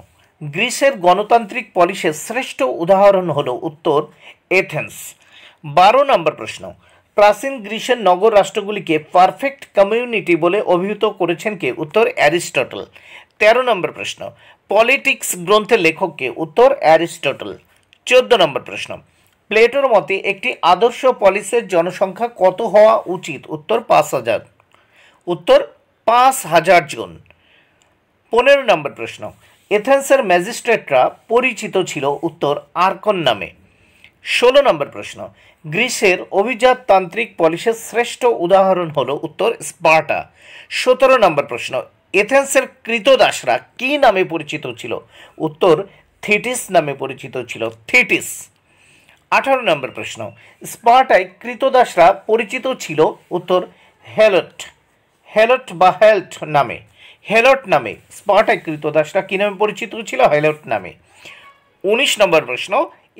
গ্রিসের গণতান্ত্রিক পলিসের শ্রেষ্ঠ উদাহরণ হল? উত্তর এথেন্স। 12 নম্বর প্রশ্ন, প্রাচীন গ্রিসের নগর রাষ্ট্রগুলিকে পারফেক্ট কমিউনিটি বলে অভিহিত করেছেন কে? উত্তর অ্যারিস্টটল। 13 নম্বর প্রশ্ন, পলিটিক্স গ্রন্থের লেখক কে? উত্তর অ্যারিস্টটল। 14 নম্বর প্রশ্ন, প্লেটোর মতে একটি আদর্শ পলিসের জনসংখ্যা কত হওয়া উচিত? উত্তর 5000। উত্তর 5000 জন। 15 নম্বর প্রশ্ন, এথেন্সের ম্যাজিস্ট্রেটরা পরিচিত ছিল? উত্তর আর্কন নামে। 16 নম্বর প্রশ্ন, গ্রিসের অভিজাততান্ত্রিক পলিসের শ্রেষ্ঠ উদাহরণ হল? উত্তর স্পার্টা। 17 নম্বর প্রশ্ন, এথেন্সের কৃতদাসরা কি নামে পরিচিত ছিল? উত্তর থিটিস নামে পরিচিত ছিল, থিটিস। 18 নম্বর প্রশ্ন, স্পার্টায় কৃতদাসরা পরিচিত ছিল? উত্তর হেলট, হেলট বা হেল্ট নামে, হেলট নামে। স্পার্টায় কৃতদাসরা কি নামে পরিচিত ছিল? হেলট নামে। 19 নম্বর প্রশ্ন,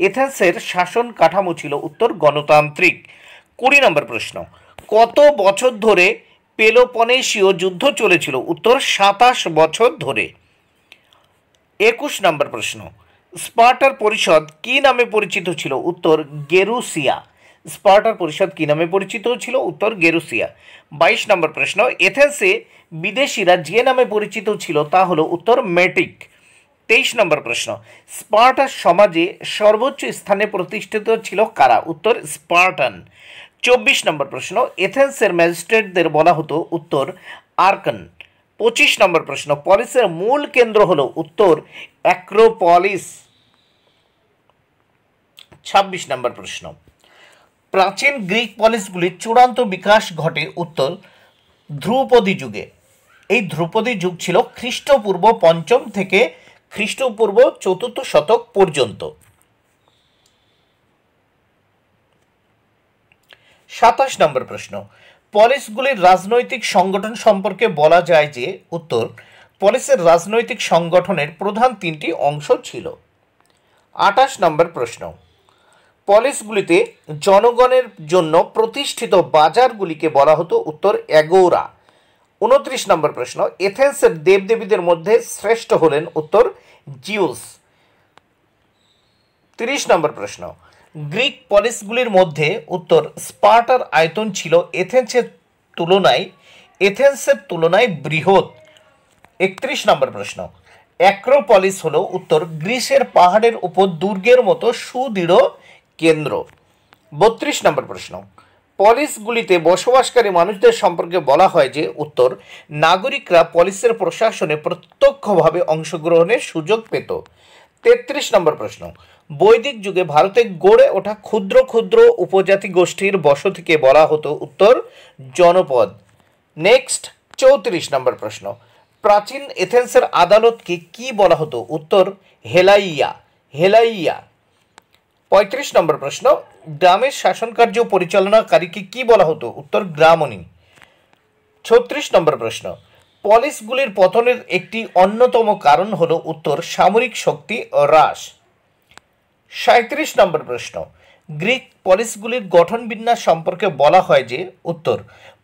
এথেন্সের শাসন কাঠামো ছিল? উত্তর গণতান্ত্রিক। 20 নম্বর প্রশ্ন, কত বছর ধরে পেলোপনেশীয় যুদ্ধ চলেছিল? উত্তর 27 বছর ধরে। 21 নম্বর প্রশ্ন, স্পার্টার পরিষদ কি নামে পরিচিত ছিল? উত্তর গেরুসিয়া। স্পার্টার পরিষদ কি নামে পরিচিত ছিল? উত্তর গেরুসিয়া। 22 নম্বর প্রশ্ন, এথেন্সে বিদেশিরা যে নামে পরিচিত ছিল তা হলো? উত্তর মেটিক। 23 নম্বর প্রশ্ন, স্পার্টার সমাজে সর্বোচ্চ স্থানে প্রতিষ্ঠিত ছিল কারা? উত্তর স্পার্টান। 24 নম্বর প্রশ্ন, এথেন্সের ম্যাজিস্ট্রেটদের বলা হতো? উত্তর আর্কন। 25 নম্বর প্রশ্ন, পলিসের মূল কেন্দ্র হলো? উত্তর অ্যাক্রোপলিস। 26 নম্বর প্রশ্ন, প্রাচীন গ্রিক পলিসগুলির চূড়ান্ত বিকাশ ঘটে? উত্তর ধ্রুপদী যুগে। এই ধ্রুপদী যুগ ছিল খ্রিস্টপূর্ব 5ম থেকে খ্রিস্টপূর্ব 4র্থ শতক পর্যন্ত। 27 নম্বর প্রশ্ন, পলিসগুলির রাজনৈতিক সংগঠন সম্পর্কে বলা যায় যে? উত্তর পলিসের রাজনৈতিক সংগঠনের প্রধান 3টি অংশ ছিল। 28 নম্বর প্রশ্ন, পলিসগুলিতে জনগণের জন্য প্রতিষ্ঠিত বাজারগুলিকে বলা হতো? উত্তর অ্যাগোরা। 29 নম্বর প্রশ্ন, এথেন্সের দেবদেবীদের মধ্যে শ্রেষ্ঠ হলেন? উত্তর জিউস। 30 নম্বর প্রশ্ন, গ্রিক পলিসগুলির মধ্যে উত্তর স্পার্টার আয়তন ছিল এথেন্সের তুলনায় বৃহৎ। 31 নম্বর প্রশ্ন, অ্যাক্রোপলিস হলো? উত্তর গ্রিসের পাহাড়ের উপর দুর্গের মতো সুদৃঢ় কেন্দ্র। 32 নম্বর প্রশ্ন, পলিসগুলিতে বসবাসকারী মানুষদের সম্পর্কে বলা হয় যে? উত্তর নাগরিকরা পলিসের প্রশাসনে প্রত্যক্ষভাবে অংশগ্রহণের সুযোগ পেত। 33 নম্বর প্রশ্ন, বৈদিক যুগে ভারতে গড়ে ওঠা ক্ষুদ্র ক্ষুদ্র উপজাতি গোষ্ঠীর বসতিকে বলা হতো? উত্তর জনপদ। নেক্সট 34 নম্বর প্রশ্ন, প্রাচীন এথেন্সের আদালতকে কি বলা হতো? উত্তর হেলাইয়া, হেলাইয়া। 35 নম্বর প্রশ্ন, গ্রামের শাসনকার্য পরিচালনাকারীকে কি বলা হতো? উত্তর গ্রামণী। 36 নম্বর প্রশ্ন, পলিসগুলির পতনের একটি অন্যতম কারণ হলো? উত্তর সামরিক শক্তি হ্রাস। 37 নম্বর প্রশ্ন, গ্রিক পলিসগুলির গঠন বিন্যাস সম্পর্কে বলা হয় যে? উত্তর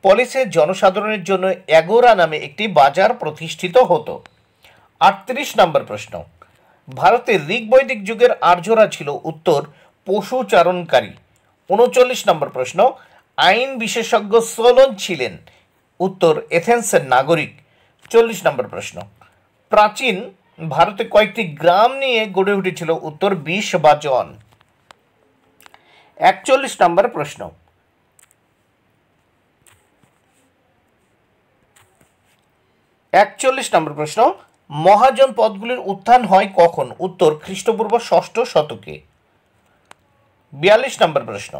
পলিসে জনসাধারণের জন্য অ্যাগোরা নামে একটি বাজার প্রতিষ্ঠিত হতো। 38 নম্বর প্রশ্ন, ভারতের ঋগ বৈদিক যুগের আর্যরা ছিল? উত্তর পশুচারণকারী। 39 নম্বর প্রশ্ন, আইন বিশেষজ্ঞ সোলন ছিলেন? উত্তর এথেন্সের নাগরিক। 40 নম্বর প্রশ্ন, প্রাচীন ভারতে কয়েকটি গ্রাম নিয়ে গড়ে উঠেছিল? উত্তর 20 বা জন। 41 নম্বর প্রশ্ন, 41 নম্বর প্রশ্ন, মহাজন পদগুলির উত্থান হয় কখন? উত্তর খ্রিস্টপূর্ব 6ষ্ঠ শতকে। 42 নম্বর প্রশ্ন,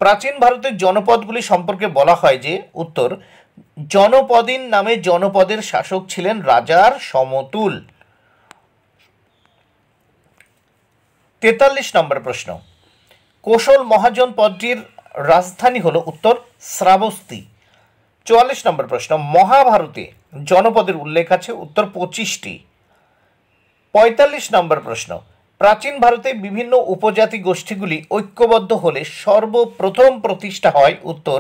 প্রাচীন ভারতের জনপদগুলি সম্পর্কে বলা হয় যে? উত্তর জনপদীন নামে জনপদের শাসক ছিলেন রাজার সমতুল। 43 নম্বর প্রশ্ন, কোশল মহাজন পদটির রাজধানী হল? উত্তর শ্রাবস্তী। 44 নম্বর প্রশ্ন, মহাভারতে জনপদের উল্লেখ আছে? উত্তর 25টি। 45 নম্বর প্রশ্ন, প্রাচীন ভারতে বিভিন্ন উপজাতি গোষ্ঠীগুলি ঐক্যবদ্ধ হলে সর্বপ্রথম প্রতিষ্ঠা হয়? উত্তর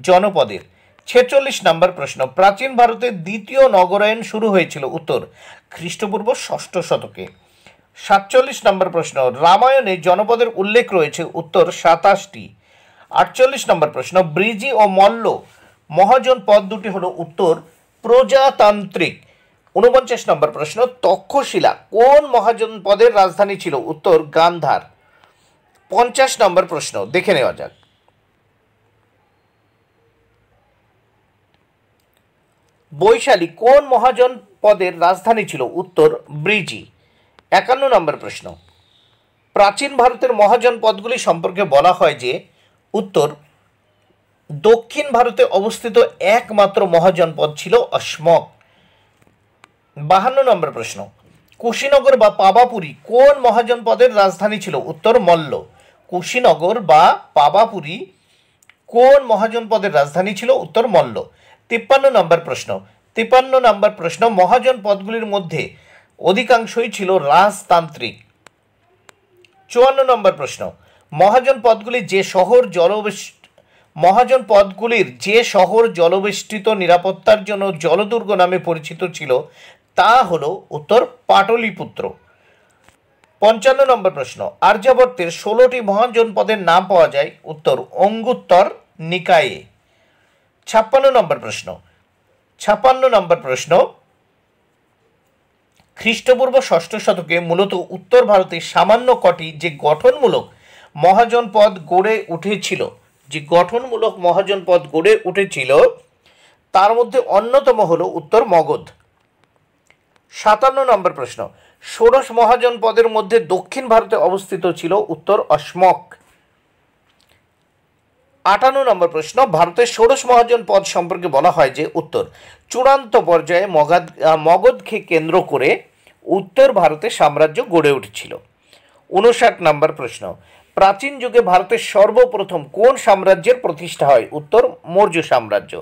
জনপদের। 46 নম্বর প্রশ্ন, প্রাচীন ভারতে দ্বিতীয় নগরায়ণ শুরু হয়েছিল? উত্তর খ্রিস্টপূর্ব 6ষ্ঠ শতকে। 47 নম্বর প্রশ্ন, রামায়ণে জনপদের উল্লেখ রয়েছে? উত্তর 27টি। 48 নম্বর প্রশ্ন, ব্রিজি ও মল্ল মহাজন পদ দুটি হল? উত্তর প্রজাতান্ত্রিক। 49 নম্বর প্রশ্ন, তক্ষশিলা কোন মহাজন পদের রাজধানী ছিল? উত্তর গান্ধার। 50 নম্বর প্রশ্ন দেখে নেওয়া যাক। বৈশালী কোন মহাজন পদের রাজধানী ছিল? উত্তর ব্রিজি। 51 নম্বর প্রশ্ন, প্রাচীন ভারতের মহাজন পদগুলি সম্পর্কে বলা হয় যে? উত্তর দক্ষিণ ভারতে অবস্থিত একমাত্র মহাজন পদ ছিল অসমক। 52 নম্বর প্রশ্ন, কুশীনগর বা পাবাপুরী কোন মহাজন পদের রাজধানী ছিল? উত্তর মল্ল। কুশীনগর বা পাবাপুরী কোন মহাজন পদের রাজধানী ছিল? উত্তর মল্ল। 53 নম্বর প্রশ্ন, মহাজন পদগুলির মধ্যে অধিকাংশই ছিল রাজতান্ত্রিক। 54 নম্বর প্রশ্ন, মহাজন পদগুলির যে শহর জলবেষ্টিত নিরাপত্তার জন্য জলদুর্গ নামে পরিচিত ছিল তা হল? উত্তর পাটলিপুত্র। 55 নম্বর প্রশ্ন, আর্যাবর্তের 16টি মহাজন পদের নাম পাওয়া যায়? উত্তর অঙ্গুত্তর নিকায়ে। 56 নম্বর প্রশ্ন, খ্রিস্টপূর্ব 6ষ্ঠ শতকে মূলত উত্তর ভারতে সামান্য কটি যে গঠনমূলক মহাজন পদ গড়ে উঠেছিল তার মধ্যে অন্যতম হল উত্তর মগধ। 57 নম্বর প্রশ্ন, ষোড়শ মহাজন পদের মধ্যে দক্ষিণ ভারতে অবস্থিত ছিল? উত্তর অসমক। 58 নম্বর প্রশ্ন, ভারতের ষোড়শ মহাজন পদ সম্পর্কে বলা হয় যে? উত্তর চূড়ান্ত পর্যায়ে মগধকে কেন্দ্র করে উত্তর ভারতে সাম্রাজ্য গড়ে উঠেছিল। 59 নম্বর প্রশ্ন, প্রাচীন যুগে ভারতের সর্বপ্রথম কোন সাম্রাজ্যের প্রতিষ্ঠা হয়? উত্তর মৌর্য সাম্রাজ্য।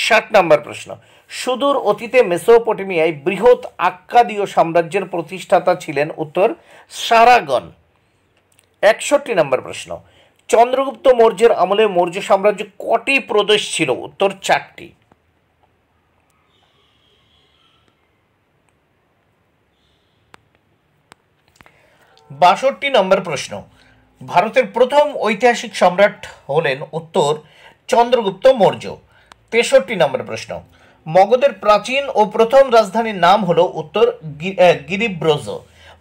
60 নম্বর প্রশ্ন, সুদূর অতীতে মেসোপটেমিয়ায় বৃহৎ আক্কাদীয় সাম্রাজ্যের প্রতিষ্ঠাতা ছিলেন? উত্তর সারাগন। 61 নম্বর প্রশ্ন, চন্দ্রগুপ্ত মৌর্যের আমলে মৌর্য সাম্রাজ্য কটি প্রদেশ ছিল? উত্তর 4টি। 62 নম্বর প্রশ্ন, ভারতের প্রথম ঐতিহাসিক সম্রাট হলেন? উত্তর চন্দ্রগুপ্ত মৌর্য। 63 নম্বর প্রশ্ন, মগধের প্রাচীন ও প্রথম রাজধানীর নাম হল? উত্তর গিরিব্রজ।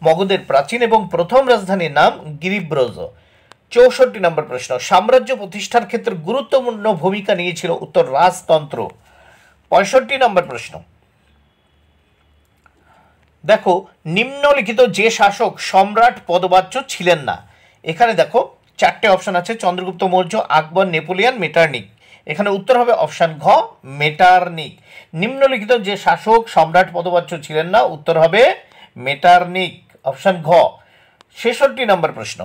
মগধের প্রাচীন এবং প্রথম রাজধানীর নাম গিরিব্রজ। 64 নম্বর প্রশ্ন, সাম্রাজ্য প্রতিষ্ঠার ক্ষেত্রে গুরুত্বপূর্ণ ভূমিকা নিয়েছিল? উত্তর রাজতন্ত্র। 65 নম্বর প্রশ্ন, দেখো নিম্নলিখিত যে শাসক সম্রাট পদবাচ্য ছিলেন না? এখানে দেখো 4টে অপশন আছে, চন্দ্রগুপ্ত মৌর্য, আকবর, নেপোলিয়ন, মেটারনিক। এখানে উত্তর হবে অপশন ঘ মেটারনিক। নিম্নলিখিত যে শাসক সম্রাট পদবাচ্য ছিলেন না? উত্তর হবে মেটারনিক, অপশন ঘ। 66 নম্বর প্রশ্ন,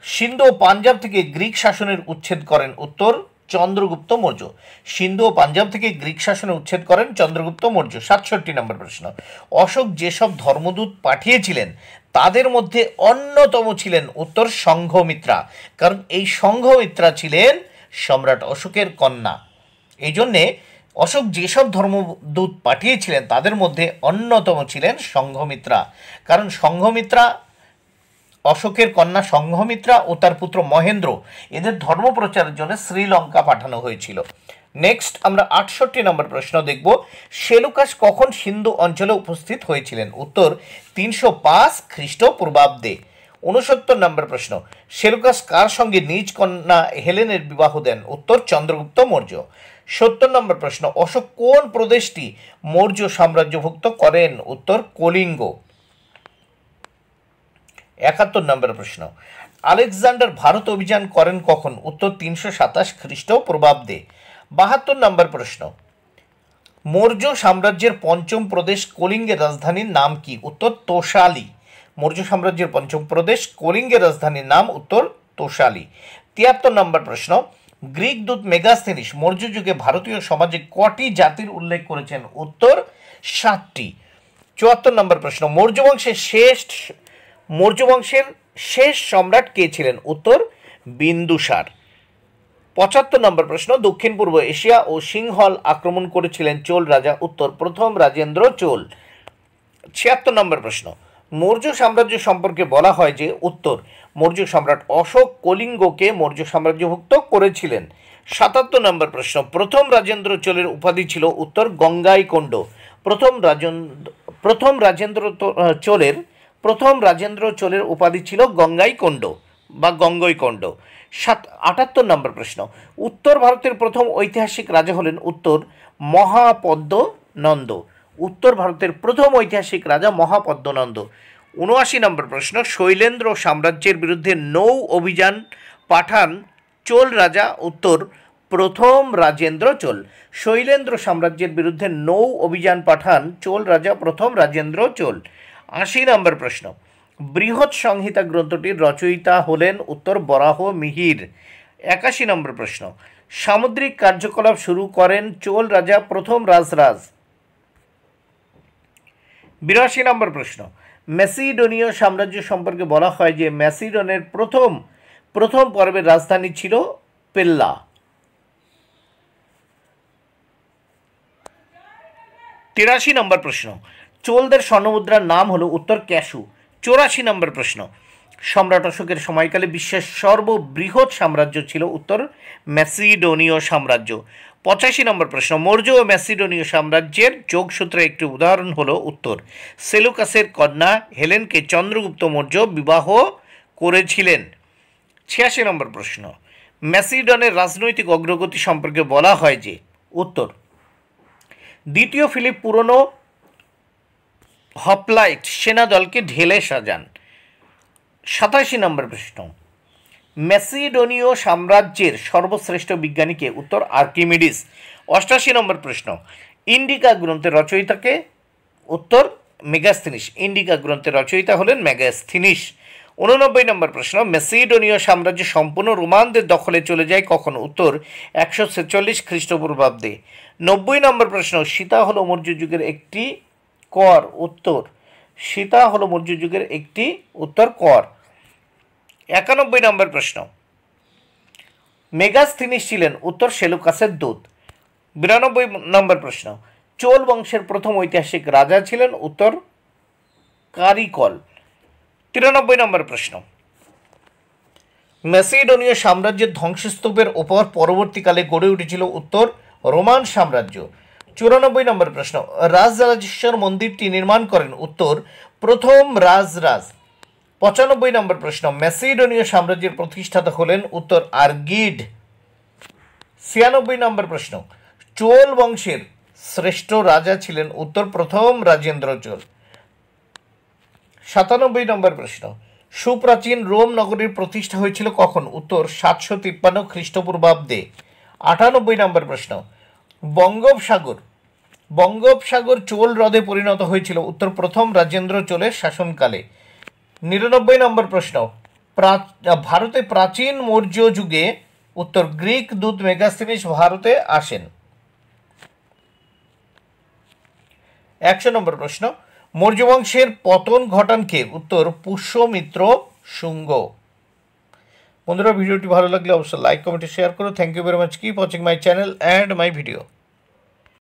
সিন্ধু ও পাঞ্জাব থেকে গ্রিক শাসনের উচ্ছেদ করেন? উত্তর চন্দ্রগুপ্ত মৌর্য। সিন্ধু ও পাঞ্জাব থেকে গ্রিক শাসনের উচ্ছেদ করেন চন্দ্রগুপ্ত মৌর্য। 67 নম্বর প্রশ্ন, অশোক যেসব ধর্মদূত পাঠিয়েছিলেন তাদের মধ্যে অন্যতম ছিলেন? উত্তর সংঘমিত্রা, কারণ এই সংঘমিত্রা ছিলেন সম্রাট অশোকের কন্যা। এই জন্যে অশোক যেসব ধর্মদূত পাঠিয়েছিলেন তাদের মধ্যে অন্যতম ছিলেন সংঘমিত্রা, কারণ সংঘমিত্রা অশোকের কন্যা সংঘমিত্রা ও তার পুত্র মহেন্দ্র এদের ধর্ম প্রচারের জন্য শ্রীলঙ্কা পাঠানো হয়েছিল। নেক্সট আমরা 68 নম্বর প্রশ্ন দেখব, সেলুকাস কখন সিন্ধু অঞ্চলে উপস্থিত হয়েছিলেন? উত্তর 305 খ্রিস্টপূর্বাব্দে। 69 নম্বর প্রশ্ন, সেলুকাস কার সঙ্গে নিজ কন্যা হেলেনের বিবাহ দেন? উত্তর চন্দ্রগুপ্ত মৌর্য। 70 নম্বর প্রশ্ন, অশোক কোন প্রদেশটি মৌর্য সাম্রাজ্যভুক্ত করেন? উত্তর কলিঙ্গ। 71 নম্বর প্রশ্ন, আলেকজান্ডার ভারত অভিযান করেন কখন? উত্তর 327 খ্রিস্টপূর্বাব্দে। 72 নম্বর প্রশ্ন, মৌর্য সাম্রাজ্যের পঞ্চম প্রদেশ কলিঙ্গের রাজধানীর নাম কি? উত্তর তোষালি। মৌর্য সাম্রাজ্যের পঞ্চম প্রদেশ কলিঙ্গের রাজধানীর নাম উত্তর তোষালি। 73 নম্বর প্রশ্ন, গ্রিক দূত মেগাস্থেনিস মৌর্য যুগে ভারতীয় সমাজে কটি জাতির উল্লেখ করেছেন? উত্তর 7টি। 74 নম্বর প্রশ্ন, মৌর্য বংশের শেষ সম্রাট কে ছিলেন? উত্তর বিন্দুসার। 75 নম্বর প্রশ্ন, দক্ষিণ পূর্ব এশিয়া ও সিংহল আক্রমণ করেছিলেন চোল রাজা? উত্তর প্রথম রাজেন্দ্র চোল। 76 নম্বর প্রশ্ন, মৌর্য সাম্রাজ্য সম্পর্কে বলা হয় যে? উত্তর মৌর্য সম্রাট অশোক কলিঙ্গকে মৌর্য সাম্রাজ্যভুক্ত করেছিলেন। 77 নম্বর প্রশ্ন, প্রথম রাজেন্দ্র চোলের উপাধি ছিল? উত্তর গঙ্গাইকোন্ড। প্রথম রাজেন্দ্র চোলের উপাধি ছিল গঙ্গাইকোন্ড বা গঙ্গৈকোন্ড। 78 নম্বর প্রশ্ন, উত্তর ভারতের প্রথম ঐতিহাসিক রাজা হলেন? উত্তর মহাপদ্মনন্দ। উত্তর ভারতের প্রথম ঐতিহাসিক রাজা মহাপদ্মনন্দ। 79 নম্বর প্রশ্ন, শৈলেন্দ্র সাম্রাজ্যের বিরুদ্ধে নৌ অভিযান পাঠান চোল রাজা? উত্তর প্রথম রাজেন্দ্র চোল। শৈলেন্দ্র সাম্রাজ্যের বিরুদ্ধে নৌ অভিযান পাঠান চোল রাজা প্রথম রাজেন্দ্র চোল। 80 নম্বর প্রশ্ন, বৃহৎ সংহিতা গ্রন্থটির রচয়িতা হলেন? উত্তর বরাহ মিহির। 81 নম্বর প্রশ্ন, সামুদ্রিক কার্যকলাপ শুরু করেন চোল রাজা প্রথম রাজরাজ। 82 নম্বর প্রশ্ন, ম্যাসিডোনীয় সাম্রাজ্য সম্পর্কে বলা হয় যে? ম্যাসিডনের প্রথম পর্বের রাজধানী ছিল পেল্লা। 83 নম্বর প্রশ্ন, চোলদের স্বর্ণমুদ্রার নাম হলো? উত্তর ক্যাশু। 84 নম্বর প্রশ্ন, সম্রাট অশোকের সময়কালে বিশ্বের সর্ববৃহৎ সাম্রাজ্য ছিল? উত্তর ম্যাসিডোনীয় সাম্রাজ্য। 85 নম্বর প্রশ্ন, মৌর্য ও ম্যাসিডোনীয় সাম্রাজ্যের যোগসূত্রের একটি উদাহরণ হলো? উত্তর সেলুকাসের কন্যা হেলেনকে চন্দ্রগুপ্ত মৌর্য বিবাহ করেছিলেন। 86 নম্বর প্রশ্ন, ম্যাসিডনের রাজনৈতিক অগ্রগতি সম্পর্কে বলা হয় যে? উত্তর দ্বিতীয় ফিলিপ পুরনো হপলাইট সেনাদলকে ঢেলে সাজান। 87 নম্বর প্রশ্ন, ম্যাসিডোনীয় সাম্রাজ্যের সর্বশ্রেষ্ঠ বিজ্ঞানীকে? উত্তর আর্কিমিডিস। 88 নম্বর প্রশ্ন, ইন্ডিকা গ্রন্থের রচয়িতাকে? উত্তর মেগাস্থিনিস। ইন্ডিকা গ্রন্থের রচয়িতা হলেন মেগাস্থিনিস। 89 নম্বর প্রশ্ন, ম্যাসিডোনীয় সাম্রাজ্য সম্পূর্ণ রোমানদের দখলে চলে যায় কখন? উত্তর 146 খ্রিস্টপূর্বাব্দে। 90 নম্বর প্রশ্ন, সীতা হল মৌর্য যুগের একটি কর? উত্তর সীতা হল মৌর্য যুগের একটি উত্তর কর। 91 নম্বর প্রশ্ন, মেগাস্থিনিস ছিলেন? উত্তর সেলুকাসের দূত। 92 নম্বর প্রশ্ন, চোল বংশের প্রথম ঐতিহাসিক রাজা ছিলেন? উত্তর কারিকল। 93 নম্বর প্রশ্ন, ম্যাসিডোনীয় সাম্রাজ্যের ধ্বংসস্তূপের ওপর পরবর্তীকালে গড়ে উঠেছিল? উত্তর রোমান সাম্রাজ্য। 94 নম্বর প্রশ্ন, রাজরাজেশ্বর মন্দিরটি নির্মাণ করেন? উত্তর প্রথম রাজরাজ। 95 নম্বর প্রশ্ন, ম্যাসিডোনীয় সাম্রাজ্যের প্রতিষ্ঠাতা হলেন? উত্তর আর্গিড। 96 নম্বর প্রশ্ন, চোল বংশের শ্রেষ্ঠ রাজা ছিলেন? উত্তর প্রথম রাজেন্দ্র চোল। 97 নম্বর প্রশ্ন, সুপ্রাচীন রোম নগরীর প্রতিষ্ঠা হয়েছিল কখন? উত্তর 753 খ্রিস্টপূর্বাব্দে। 98 নম্বর প্রশ্ন, বঙ্গোপসাগর চোল হ্রদে পরিণত হয়েছিল? উত্তর প্রথম রাজেন্দ্র চোলের শাসনকালে। 99 নম্বর প্রশ্ন, ভারতে প্রাচীন মৌর্য যুগে? উত্তর গ্রিক দূত মেগাস্থিনিস ভারতে আসেন। 100 নম্বর প্রশ্ন, মৌর্য বংশের পতন ঘটান কে? উত্তর পুষ্যমিত্র শুঙ্গ। বন্ধুরা, ভিডিওটি ভালো লাগলে অবশ্যই লাইক কমেন্ট শেয়ার করো। Thank you very much. Keep watching my channel and my video.